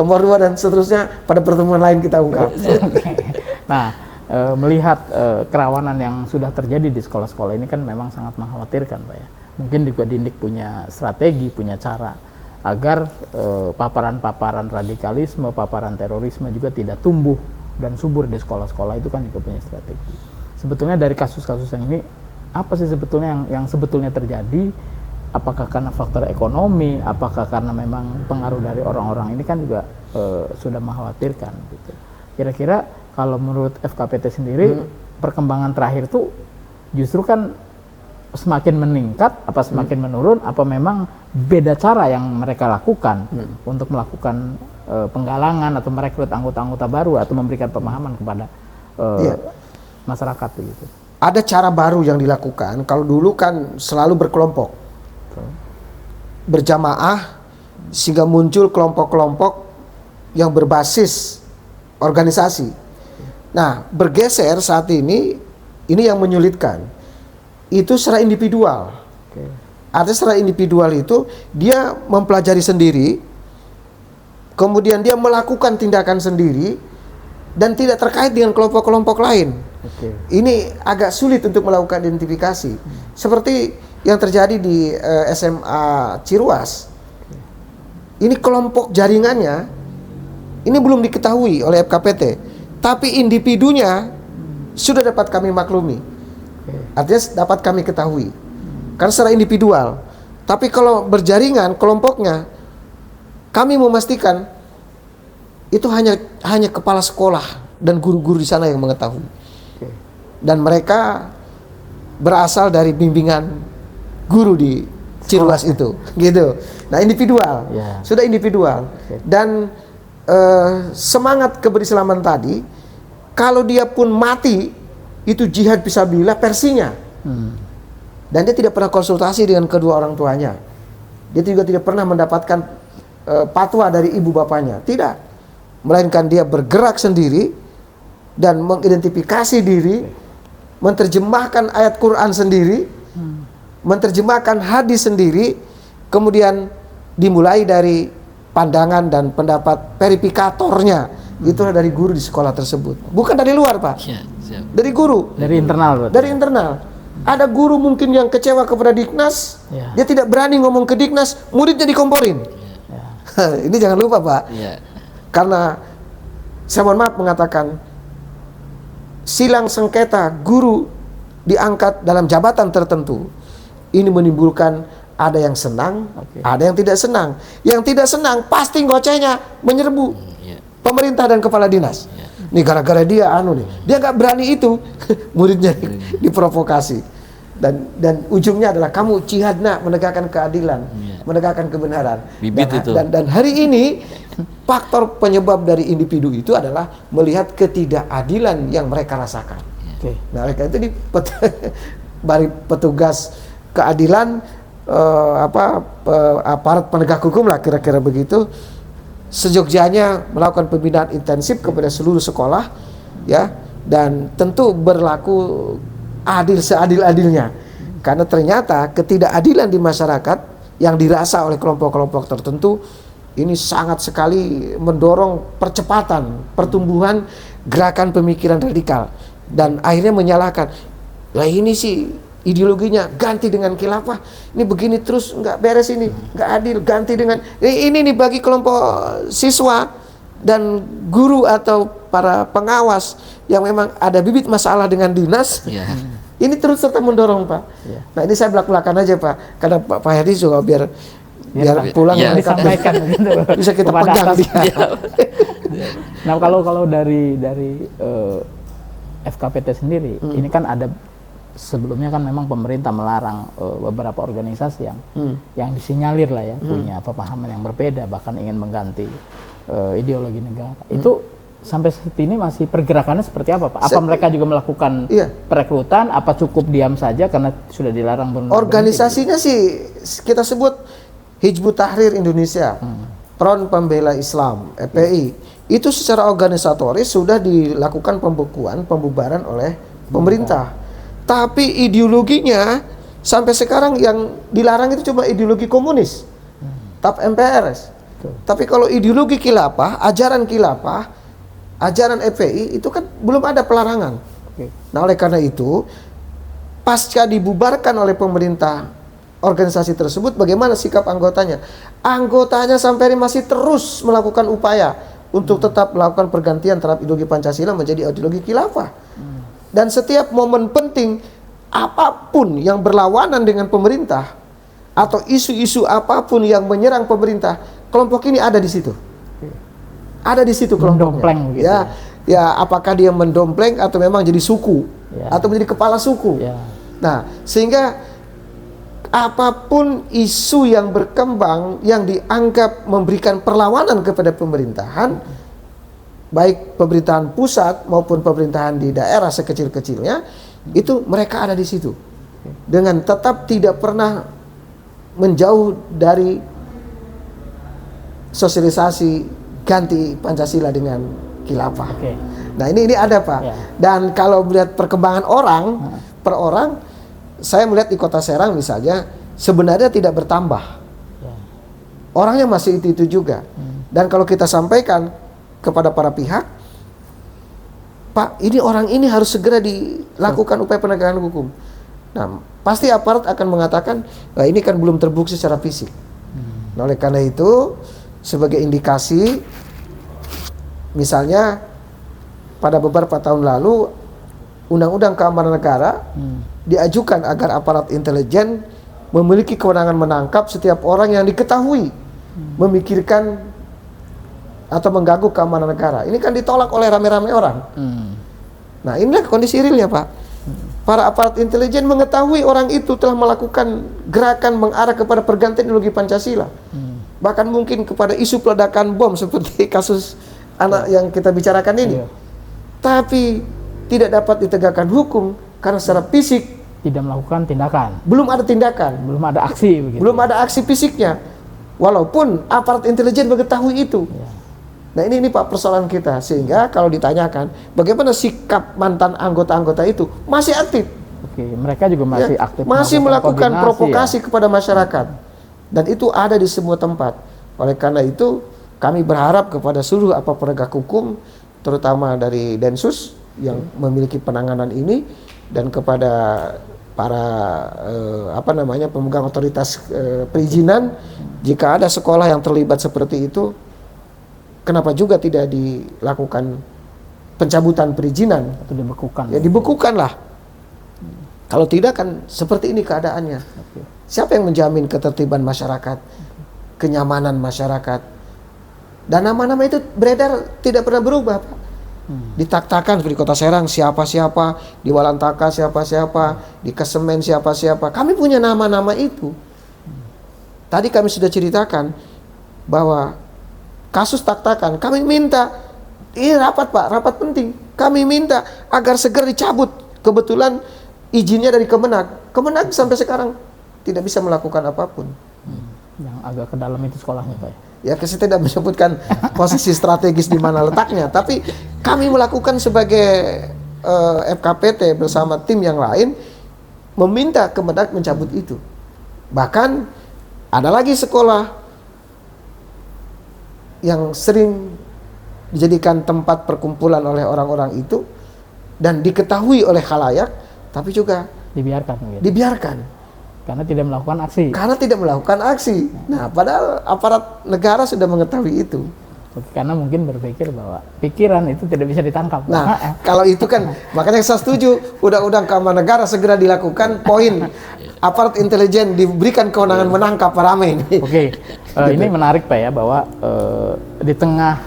S3: Nomor 2 dan seterusnya pada pertemuan lain kita ungkap.
S1: Nah, melihat kerawanan yang sudah terjadi di sekolah-sekolah ini kan memang sangat mengkhawatirkan Pak ya. Mungkin juga Dindik punya strategi, punya cara agar paparan-paparan radikalisme, paparan terorisme juga tidak tumbuh dan subur di sekolah-sekolah, itu kan juga punya strategi. Sebetulnya dari kasus-kasus yang ini, apa sih sebetulnya yang sebetulnya terjadi? Apakah karena faktor ekonomi, apakah karena memang pengaruh dari orang-orang ini kan juga sudah mengkhawatirkan gitu. Kira-kira kalau menurut FKPT sendiri perkembangan terakhir tuh justru kan semakin meningkat, apa semakin menurun, apa memang beda cara yang mereka lakukan untuk melakukan penggalangan atau merekrut anggota-anggota baru atau memberikan pemahaman kepada masyarakat begitu.
S3: Ada cara baru yang dilakukan. Kalau dulu kan selalu berkelompok, berjamaah, sehingga muncul kelompok-kelompok yang berbasis organisasi. Nah, bergeser saat ini yang menyulitkan. Itu secara individual.
S1: Oke.
S3: Artinya secara individual itu dia mempelajari sendiri, kemudian dia melakukan tindakan sendiri dan tidak terkait dengan kelompok-kelompok lain.
S1: Oke.
S3: Ini agak sulit untuk melakukan identifikasi. Seperti yang terjadi di SMA Ciruas. Ini kelompok jaringannya ini belum diketahui oleh FKPT, tapi individunya sudah dapat kami maklumi. Artinya dapat kami ketahui. Karena secara individual. Tapi kalau berjaringan kelompoknya, kami memastikan itu hanya kepala sekolah dan guru-guru di sana yang mengetahui. Dan mereka berasal dari bimbingan guru di Ciruas itu, gitu. Nah, individual, sudah individual. Dan semangat keberislaman tadi, kalau dia pun mati, itu jihad fisabilillah versinya. Dan dia tidak pernah konsultasi dengan kedua orang tuanya. Dia juga tidak pernah mendapatkan fatwa dari ibu bapaknya, tidak. Melainkan dia bergerak sendiri dan mengidentifikasi diri, menerjemahkan ayat Quran sendiri, menerjemahkan hadis sendiri, kemudian dimulai dari pandangan dan pendapat verifikatornya. Itulah dari guru di sekolah tersebut, bukan dari luar, Pak. Dari guru,
S1: Dari internal berarti.
S3: dari internal. Ada guru mungkin yang kecewa kepada Diknas, dia tidak berani ngomong ke Diknas, muridnya dikomporin. Ini jangan lupa, Pak. Karena saya mohon maaf mengatakan, silang sengketa guru diangkat dalam jabatan tertentu, ini menimbulkan ada yang senang, ada yang tidak senang. Yang tidak senang pasti ngocehnya menyerbu pemerintah dan kepala dinas. Nih gara-gara dia dia nggak berani itu, muridnya diprovokasi. Dan ujungnya adalah kamu jihad nak menegakkan keadilan, menegakkan kebenaran. Dan hari ini faktor penyebab dari individu itu adalah melihat ketidakadilan yang mereka rasakan. Nah, mereka itu bari petugas keadilan, aparat penegak hukum lah kira-kira begitu. Sejogjanya melakukan pembinaan intensif kepada seluruh sekolah, ya, dan tentu berlaku adil seadil-adilnya. Karena ternyata ketidakadilan di masyarakat yang dirasa oleh kelompok-kelompok tertentu ini sangat sekali mendorong percepatan pertumbuhan gerakan pemikiran radikal, dan akhirnya menyalahkan, lah ini sih ideologinya ganti dengan khilafah, ini begini terus nggak beres, ini nggak adil, ganti dengan ini nih bagi kelompok siswa dan guru atau para pengawas yang memang ada bibit masalah dengan dinas. Ini terus serta mendorong, Pak. Nah, ini saya belak-belakan aja, Pak, karena Pak Heri juga biar pulang
S1: disampaikan gitu.
S3: Bisa kita pegang dia.
S1: Nah, kalau dari FKPT sendiri, ini kan ada sebelumnya kan memang pemerintah melarang beberapa organisasi yang disinyalir lah ya, punya pemahaman yang berbeda, bahkan ingin mengganti ideologi negara. Itu sampai saat ini masih pergerakannya seperti apa, Pak? Apa mereka juga melakukan perekrutan? Apa cukup diam saja karena sudah dilarang?
S3: Organisasinya sih kita sebut Hizbut Tahrir Indonesia, Front Pembela Islam, FPI. Itu secara organisatoris sudah dilakukan pembubaran oleh pemerintah. Tapi ideologinya sampai sekarang yang dilarang itu cuma ideologi komunis, TAP MPRS. Tapi kalau ideologi khilafah, ajaran khilafah, ajaran FPI itu kan belum ada pelarangan. Nah, oleh karena itu, pasca dibubarkan oleh pemerintah organisasi tersebut, bagaimana sikap anggotanya? Anggotanya sampai ini masih terus melakukan upaya untuk tetap melakukan pergantian terhadap ideologi Pancasila menjadi ideologi khilafah. Dan setiap momen penting, apapun yang berlawanan dengan pemerintah atau isu-isu apapun yang menyerang pemerintah, kelompok ini ada di situ. Ada di situ kelompoknya.
S1: Gitu.
S3: Ya, apakah dia mendompleng atau memang jadi suku atau menjadi kepala suku. Nah, sehingga apapun isu yang berkembang yang dianggap memberikan perlawanan kepada pemerintahan, baik pemerintahan pusat maupun pemerintahan di daerah sekecil-kecilnya, itu mereka ada di situ dengan tetap tidak pernah menjauh dari sosialisasi ganti Pancasila dengan khilafah. Nah ini ada Pak.
S1: Ya.
S3: Dan kalau melihat perkembangan orang per orang, saya melihat di Kota Serang misalnya sebenarnya tidak bertambah.
S1: Ya.
S3: Orangnya masih itu juga. Dan kalau kita sampaikan kepada para pihak, Pak, ini orang ini harus segera dilakukan upaya penegakan hukum. Nah, pasti aparat akan mengatakan, wah ini kan belum terbukti secara fisik. Nah, oleh karena itu, sebagai indikasi, misalnya pada beberapa tahun lalu, Undang-Undang Keamanan Negara diajukan agar aparat intelijen memiliki kewenangan menangkap setiap orang yang diketahui memikirkan atau mengganggu keamanan negara. Ini kan ditolak oleh rame-rame orang. Nah, inilah kondisi realnya, Pak. Para aparat intelijen mengetahui orang itu telah melakukan gerakan mengarah kepada pergantian ideologi Pancasila. Bahkan mungkin kepada isu peledakan bom seperti kasus anak yang kita bicarakan ini. Tapi tidak dapat ditegakkan hukum karena secara fisik
S1: Tidak melakukan tindakan.
S3: belum ada tindakan,
S1: Belum ada aksi begitu.
S3: belum ada aksi fisiknya. Walaupun aparat intelijen mengetahui itu.
S1: Ya.
S3: Nah ini Pak persoalan kita, sehingga kalau ditanyakan bagaimana sikap mantan anggota-anggota itu masih aktif,
S1: Oke, mereka juga masih
S3: ya,
S1: aktif
S3: masih melakukan
S1: koordinasi,
S3: provokasi
S1: ya.
S3: kepada masyarakat, dan itu ada di semua tempat. Oleh karena itu kami berharap kepada seluruh aparat penegak hukum, terutama dari Densus yang memiliki penanganan ini, dan kepada para pemegang otoritas perizinan, jika ada sekolah yang terlibat seperti itu, kenapa juga tidak dilakukan pencabutan perizinan?
S1: Atau dibekukan.
S3: Ya dibekukanlah. Kalau tidak kan seperti ini keadaannya. Siapa yang menjamin ketertiban masyarakat, kenyamanan masyarakat? Dan nama-nama itu beredar tidak pernah berubah, Pak. Ditak-takan seperti Kota Serang siapa-siapa, di Walantaka siapa-siapa, di Kesemen siapa-siapa. Kami punya nama-nama itu. Tadi kami sudah ceritakan bahwa kasus tak-takan, kami minta, ini rapat Pak, rapat penting. Kami minta agar segera dicabut. Kebetulan izinnya dari Kemenag. Kemenag sampai sekarang tidak bisa melakukan apapun.
S1: Yang agak ke dalam itu sekolahnya, Pak.
S3: Ya, saya tidak menyebutkan posisi strategis di mana letaknya, tapi kami melakukan sebagai FKPT bersama tim yang lain meminta Kemenag mencabut itu. Bahkan ada lagi sekolah yang sering dijadikan tempat perkumpulan oleh orang-orang itu dan diketahui oleh khalayak, tapi juga
S1: Dibiarkan gitu.
S3: dibiarkan
S1: Karena tidak melakukan aksi.
S3: karena tidak melakukan aksi. Nah, padahal aparat negara sudah mengetahui itu.
S1: Karena mungkin berpikir bahwa pikiran itu tidak bisa ditangkap.
S3: Nah, kalau itu kan makanya saya setuju Undang-Undang Keamanan Negara segera dilakukan, poin aparat intelijen diberikan kewenangan menangkap rame ini.
S1: Oke, ini menarik Pak ya, bahwa di tengah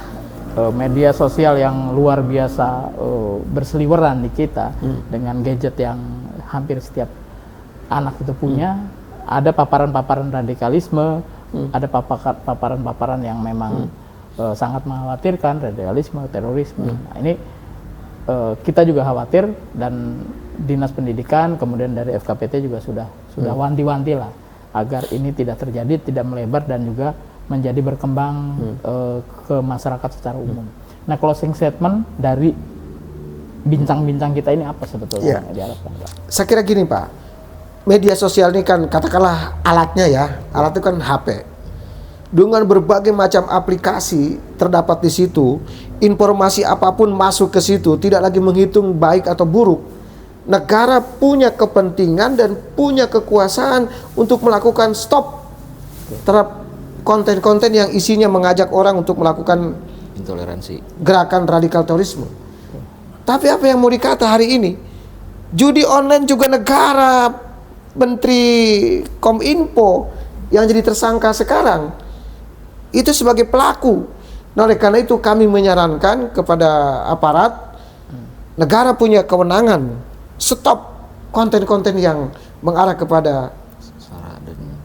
S1: media sosial yang luar biasa berseliweran di kita dengan gadget yang hampir setiap anak itu punya, ada paparan-paparan radikalisme, ada paparan-paparan yang memang sangat mengkhawatirkan, radikalisme, terorisme. Nah, ini kita juga khawatir, dan Dinas Pendidikan kemudian dari FKPT juga sudah wanti-wanti lah agar ini tidak terjadi, tidak melebar dan juga menjadi berkembang ke masyarakat secara umum. Nah, closing statement dari bincang-bincang kita ini apa sebetulnya yang diharapkan, Pak?
S3: Saya kira gini Pak, media sosial ini kan katakanlah alatnya ya, alat itu kan HP. Dengan berbagai macam aplikasi terdapat di situ, informasi apapun masuk ke situ, tidak lagi menghitung baik atau buruk. Negara punya kepentingan dan punya kekuasaan untuk melakukan stop terhadap konten-konten yang isinya mengajak orang untuk melakukan
S2: intoleransi,
S3: gerakan radikal terorisme. Tapi apa yang mau dikata hari ini? Judi online juga negara, Menteri Kominfo yang jadi tersangka sekarang itu sebagai pelaku. Nah, oleh karena itu kami menyarankan kepada aparat, negara punya kewenangan stop konten-konten yang mengarah kepada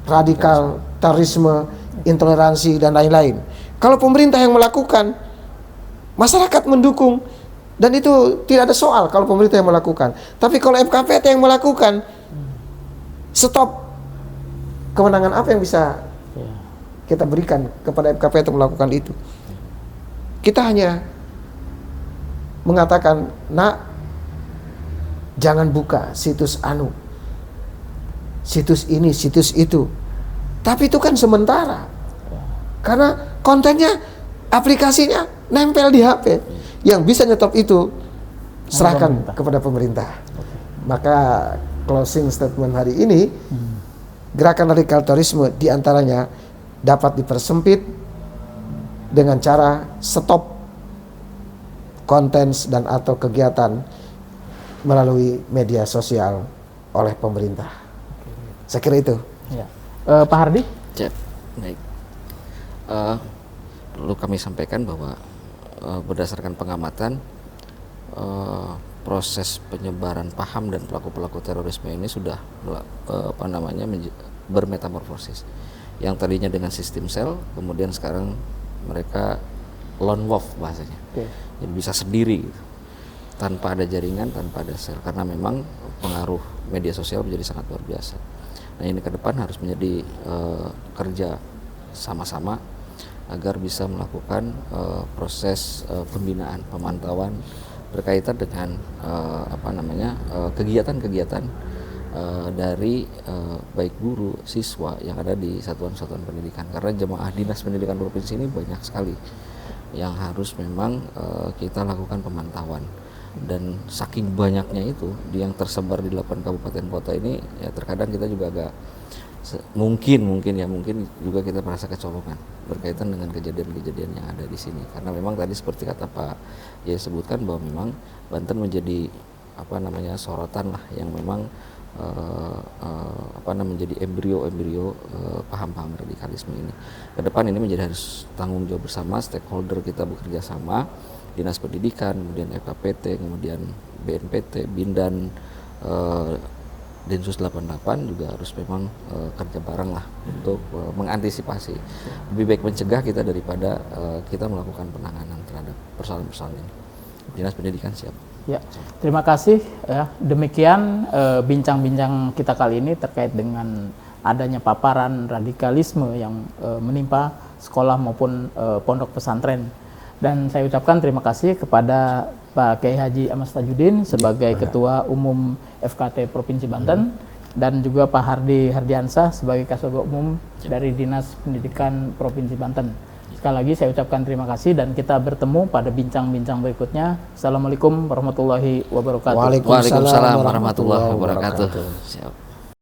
S3: radikal, terorisme, intoleransi dan lain-lain. Kalau pemerintah yang melakukan, masyarakat mendukung, dan itu tidak ada soal kalau pemerintah yang melakukan. Tapi kalau FKPT yang melakukan, stop. Kewenangan apa yang bisa kita berikan kepada FKPT untuk melakukan itu? Kita hanya mengatakan, nak, jangan buka situs anu, situs ini, situs itu. Tapi itu kan sementara, karena kontennya, aplikasinya nempel di HP. Yang bisa nyetop itu serahkan kepada pemerintah. Maka closing statement hari ini, gerakan radikalisme diantaranya dapat dipersempit dengan cara stop konten dan atau kegiatan melalui media sosial oleh pemerintah. Saya kira itu.
S1: Ya. Pak Hardi?
S2: Cep, baik. Perlu kami sampaikan bahwa berdasarkan pengamatan, proses penyebaran paham dan pelaku-pelaku terorisme ini sudah bermetamorfosis. Yang tadinya dengan sistem sel, kemudian sekarang mereka lone wolf bahasanya. Jadi bisa sendiri gitu, tanpa ada jaringan, tanpa ada sel, karena memang pengaruh media sosial menjadi sangat luar biasa. Nah, ini ke depan harus menjadi kerja sama-sama agar bisa melakukan proses pembinaan, pemantauan berkaitan dengan kegiatan-kegiatan dari baik guru, siswa yang ada di satuan-satuan pendidikan. Karena jemaah dinas pendidikan provinsi ini banyak sekali yang harus memang kita lakukan pemantauan. Dan saking banyaknya itu yang tersebar di 8 kabupaten kota ini, ya terkadang kita juga agak mungkin juga kita merasa kecolongan berkaitan dengan kejadian-kejadian yang ada di sini. Karena memang tadi seperti kata Pak ya sebutkan bahwa memang Banten menjadi sorotan lah yang memang menjadi embrio paham-paham radikalisme ini. Kedepan ini menjadi harus tanggung jawab bersama, stakeholder kita bekerja sama, Dinas Pendidikan, kemudian FKPT, kemudian BNPT, Bindan, Densus 88 juga harus memang kerja bareng lah untuk mengantisipasi. Lebih baik mencegah kita daripada kita melakukan penanganan terhadap persoalan-persoalan ini. Dinas Pendidikan siap.
S1: Ya, terima kasih. Ya, demikian bincang-bincang kita kali ini terkait dengan adanya paparan radikalisme yang menimpa sekolah maupun pondok pesantren. Dan saya ucapkan terima kasih kepada Pak Kiai Haji Ahmad Tajuddin sebagai Ketua Umum FKT Provinsi Banten dan juga Pak Hardi Hardiansah sebagai Kasubag Umum dari Dinas Pendidikan Provinsi Banten. Sekali lagi saya ucapkan terima kasih dan kita bertemu pada bincang-bincang berikutnya. Assalamualaikum warahmatullahi wabarakatuh.
S2: Waalaikumsalam warahmatullahi wabarakatuh. Siap.